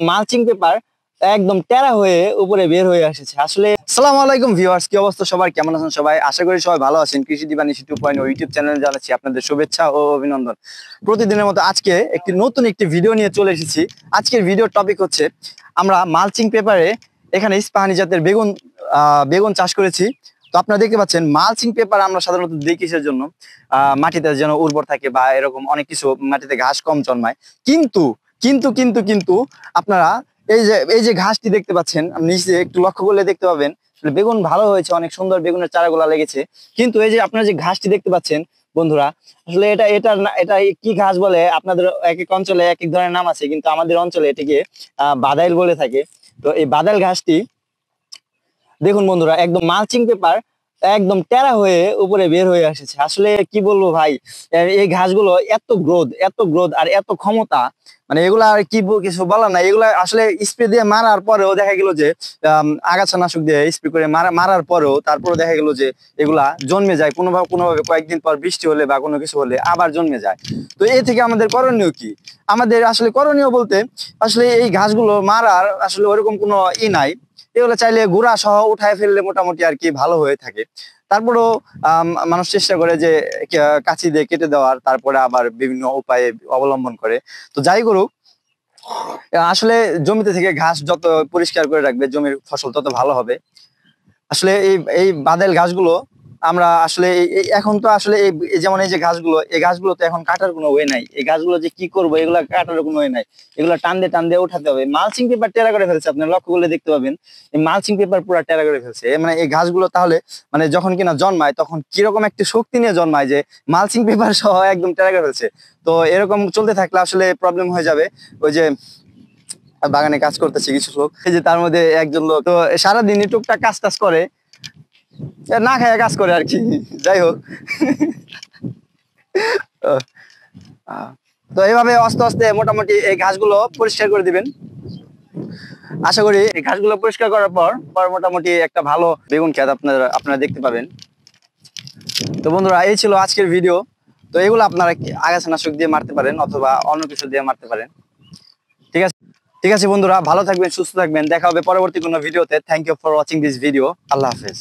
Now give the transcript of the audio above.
Mulching paper একদম টেরা হয়ে উপরে বের হয়ে এসেছে। আসলে আসসালামু আলাইকুম ভিউয়ার্স, কি অবস্থা সবার, কেমন আছেন সবাই? আশা করি সবাই ভালো আছেন। কৃষি দিবানিশি 2.0 ইউটিউব চ্যানেলে জানাচ্ছি আপনাদের শুভেচ্ছা ও অভিনন্দন। প্রতিদিনের মতো আজকে নতুন একটি ভিডিও নিয়ে চলে এসেছি। আজকের ভিডিওর টপিক হচ্ছে আমরা মালচিং পেপারে এখানে ইস্পাহানি জাতের বেগুন চাষ করেছি। তো আপনারা দেখতে পাচ্ছেন মালচিং পেপার আমরা সাধারণত দিই কিসের জন্য? মাটিতে যেন উর্বর থাকে বা এরকম অনেক কিছু, মাটিতে ঘাস কম জন্মায়। কিন্তু কিন্তু কিন্তু কিন্তু আপনারা এই যে ঘাসটি দেখতে পাচ্ছেন, আপনি নিচে একটু লক্ষ্য করলে দেখতে পাবেন বেগুন ভালো হয়েছে, অনেক সুন্দর বেগুনের চারাগুলা লেগেছে। কিন্তু এই যে আপনারা যে ঘাসটি দেখতে পাচ্ছেন বন্ধুরা, আসলে এটা কি ঘাস বলে? আপনাদের এক এক অঞ্চলে এক এক ধরনের নাম আছে, কিন্তু আমাদের অঞ্চলে এটিকে বাদাইল বলে থাকে। তো এই বাদাইল ঘাসটি দেখুন বন্ধুরা, একদম মালচিং পেপার একদম টেরা হয়ে উপরে বের হয়ে এসেছে। আসলে কি বলবো ভাই, এই ঘাসগুলো এত গ্রোথ আর এত ক্ষমতা, মানে এগুলা আর কিছু বলার না। এগুলা আসলে স্প্রে দিয়ে মারার পরেও দেখা গেল যে আগাছানাশক দিয়ে স্প্রে করে মারার পরেও তারপরে দেখা গেল যে এগুলা জন্মে যায় কোনোভাবে কয়েকদিন পর বৃষ্টি হলে বা কোনো কিছু হলে আবার জন্মে যায়। তো এ থেকে আমাদের করণীয় কি? আমাদের আসলে করণীয় বলতে আসলে এই ঘাসগুলো মারার আসলে ওরকম কোনো নাই। এগুলো চাইলে গুঁড়া সহ উঠায় ফেললে মোটামুটি আর কি ভালো হয়ে থাকে। তারপরেও মানুষ চেষ্টা করে যে কাঁচি দিয়ে কেটে দেওয়ার, তারপরে আবার বিভিন্ন উপায়ে অবলম্বন করে। তো যাই করুক, আসলে জমিতে থেকে ঘাস যত পরিষ্কার করে রাখবে জমির ফসল তত ভালো হবে। আসলে এই বাদেল ঘাসগুলো আমরা আসলে এখন তো আসলে যেমন এই যে এই ঘাসগুলো তো এখন কাটার কোনো ওয়ে নাই। এই ঘাসগুলো যে কি করবো, এগুলা কাটার কোনো ওয়ে নাই। এগুলো টান দিয়ে উঠাতে হবে। মালচিং পেপার টেরা করে ফেলছে, আপনি লক্ষ্য করলে দেখতে পাবেন এই মালচিং পেপার পুরো টেরা করে ফেলছে। মানে এই ঘাসগুলো তাহলে মানে যখন কিনা জন্মায় তখন কিরকম একটি শক্তি নিয়ে জন্মায় যে মালচিং পেপার সহ একদম টেরা করে ফেলছে। তো এরকম চলতে থাকলে আসলে প্রবলেম হয়ে যাবে। ওই যে বাগানে কাজ করতেছে কিছু লোক, এই যে তার মধ্যে একজন লোক তো সারাদিনই টুকটাক কাজ টাজ করে, না খায় কাজ করে আর কি। যাই হোক, তো এইভাবে আস্তে আস্তে মোটামুটি এই ঘাসগুলো পরিষ্কার করে দিবেন। আশা করি এই ঘাসগুলো পরিষ্কার করার পর মোটামুটি একটা ভালো বেগুন ক্ষেত আপনারা দেখতে পাবেন। তো বন্ধুরা, এই ছিল আজকের ভিডিও। তো এগুলো আপনারা আগাছানাশক দিয়ে মারতে পারেন অথবা অন্য কিছু দিয়ে মারতে পারেন। ঠিক আছে, ঠিক আছে বন্ধুরা, ভালো থাকবেন, সুস্থ থাকবেন। দেখা হবে পরবর্তী কোনো ভিডিওতে। Thank you for watching this video. আল্লাহ হাফেজ।